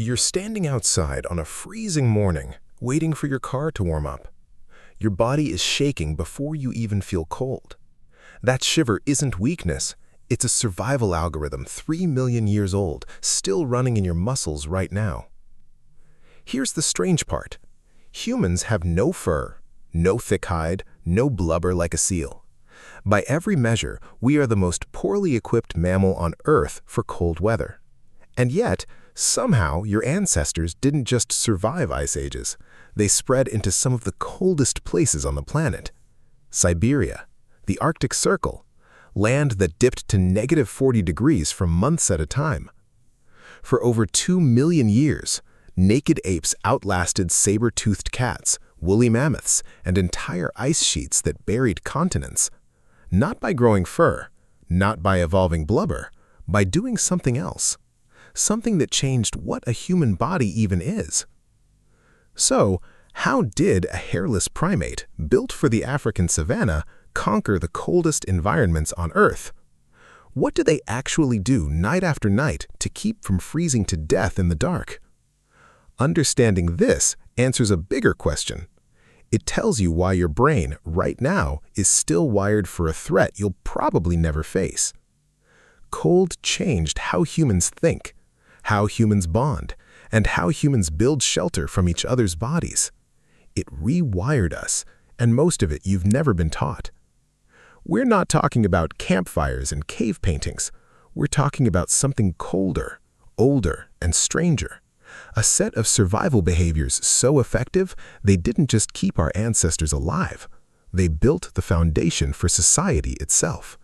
You're standing outside on a freezing morning, waiting for your car to warm up. Your body is shaking before you even feel cold. That shiver isn't weakness, it's a survival algorithm 3 million years old, still running in your muscles right now. Here's the strange part. Humans have no fur, no thick hide, no blubber like a seal. By every measure, we are the most poorly equipped mammal on Earth for cold weather. And yet, somehow your ancestors didn't just survive ice ages. They spread into some of the coldest places on the planet. Siberia, the Arctic Circle, land that dipped to -40 degrees for months at a time. For over 2 million years, naked apes outlasted saber-toothed cats, woolly mammoths, and entire ice sheets that buried continents. Not by growing fur, not by evolving blubber, by doing something else. Something that changed what a human body even is. So, how did a hairless primate, built for the African savanna, conquer the coldest environments on Earth? What do they actually do night after night to keep from freezing to death in the dark? Understanding this answers a bigger question. It tells you why your brain, right now, is still wired for a threat you'll probably never face. Cold changed how humans think, how humans bond, and how humans build shelter from each other's bodies. It rewired us, and most of it you've never been taught. We're not talking about campfires and cave paintings. We're talking about something colder, older, and stranger. A set of survival behaviors so effective, they didn't just keep our ancestors alive. They built the foundation for society itself.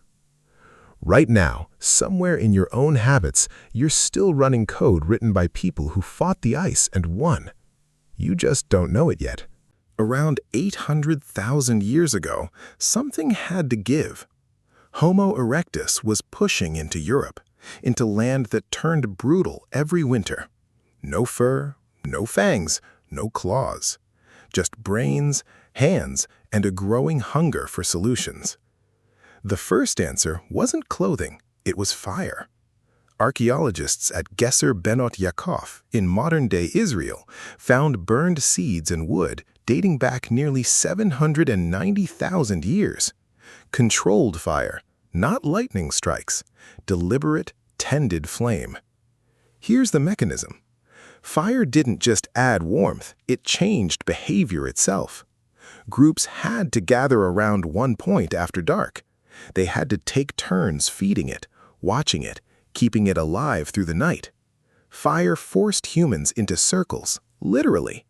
Right now, somewhere in your own habits, you're still running code written by people who fought the ice and won. You just don't know it yet. Around 800,000 years ago, something had to give. Homo erectus was pushing into Europe, into land that turned brutal every winter. No fur, no fangs, no claws. Just brains, hands, and a growing hunger for solutions. The first answer wasn't clothing, it was fire. Archaeologists at Geser Benot Yaakov in modern-day Israel found burned seeds and wood dating back nearly 790,000 years. Controlled fire, not lightning strikes, deliberate, tended flame. Here's the mechanism. Fire didn't just add warmth, it changed behavior itself. Groups had to gather around one point after dark. They had to take turns feeding it, watching it, keeping it alive through the night. Fire forced humans into circles, literally.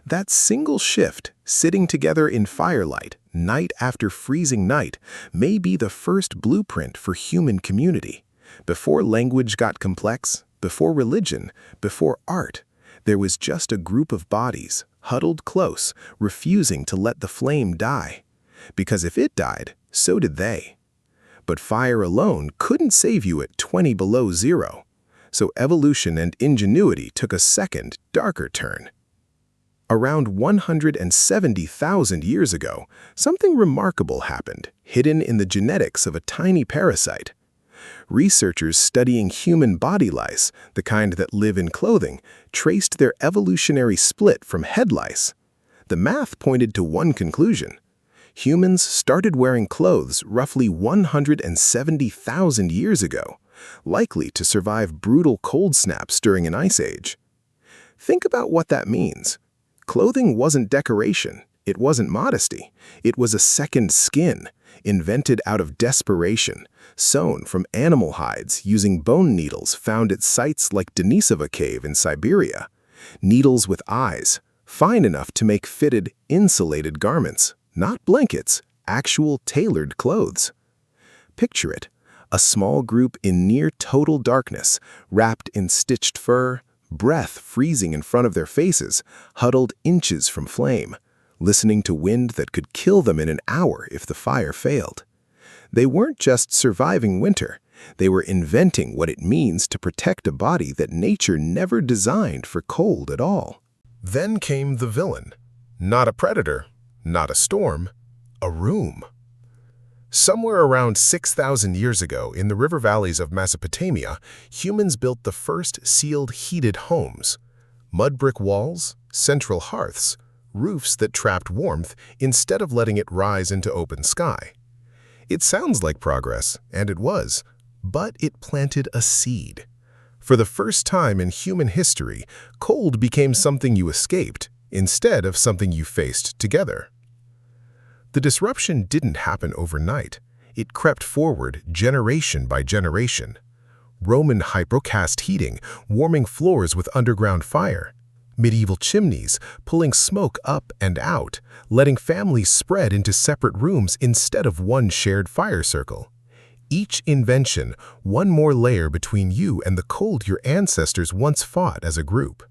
That single shift, sitting together in firelight, night after freezing night, may be the first blueprint for human community. Before language got complex, before religion, before art, there was just a group of bodies, huddled close, refusing to let the flame die. Because if it died, so did they. But fire alone couldn't save you at 20 below zero. So evolution and ingenuity took a second, darker turn. Around 170,000 years ago, something remarkable happened, hidden in the genetics of a tiny parasite. Researchers studying human body lice, the kind that live in clothing, traced their evolutionary split from head lice. The math pointed to one conclusion. Humans started wearing clothes roughly 170,000 years ago, likely to survive brutal cold snaps during an ice age. Think about what that means. Clothing wasn't decoration, it wasn't modesty, it was a second skin, invented out of desperation, sewn from animal hides using bone needles found at sites like Denisova Cave in Siberia. Needles with eyes, fine enough to make fitted, insulated garments. Not blankets, actual tailored clothes. Picture it, a small group in near total darkness, wrapped in stitched fur, breath freezing in front of their faces, huddled inches from flame, listening to wind that could kill them in an hour if the fire failed. They weren't just surviving winter, they were inventing what it means to protect a body that nature never designed for cold at all. Then came the villain. Not a predator. Not a storm, a room. Somewhere around 6,000 years ago, in the river valleys of Mesopotamia, humans built the first sealed heated homes. Mud brick walls, central hearths, roofs that trapped warmth instead of letting it rise into open sky. It sounds like progress, and it was, but it planted a seed. For the first time in human history, cold became something you escaped instead of something you faced together. The disruption didn't happen overnight. It crept forward generation by generation. Roman hypocast heating, warming floors with underground fire. Medieval chimneys, pulling smoke up and out, letting families spread into separate rooms instead of one shared fire circle. Each invention, one more layer between you and the cold your ancestors once fought as a group.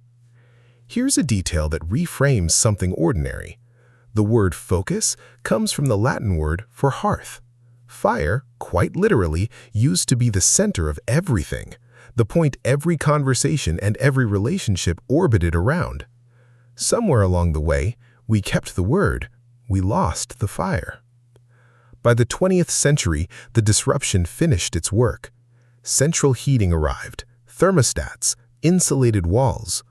Here's a detail that reframes something ordinary. The word focus comes from the Latin word for hearth. Fire, quite literally, used to be the center of everything, the point every conversation and every relationship orbited around. Somewhere along the way, we kept the word, we lost the fire. By the 20th century, the disruption finished its work. Central heating arrived, thermostats, insulated walls.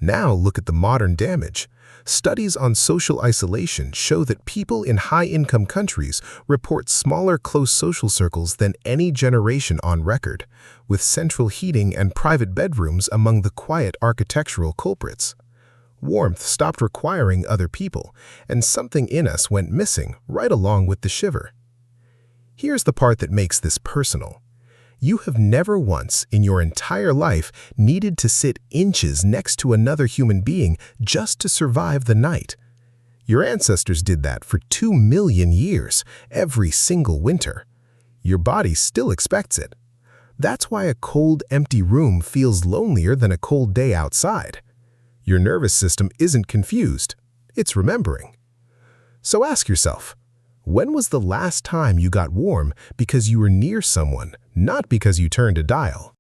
Now look at the modern damage. Studies on social isolation show that people in high-income countries report smaller close social circles than any generation on record, with central heating and private bedrooms among the quiet architectural culprits. Warmth stopped requiring other people, and something in us went missing right along with the shiver. Here's the part that makes this personal. You have never once in your entire life needed to sit inches next to another human being just to survive the night. Your ancestors did that for 2 million years, every single winter. Your body still expects it. That's why a cold, empty room feels lonelier than a cold day outside. Your nervous system isn't confused, it's remembering. So ask yourself, when was the last time you got warm because you were near someone, not because you turned a dial?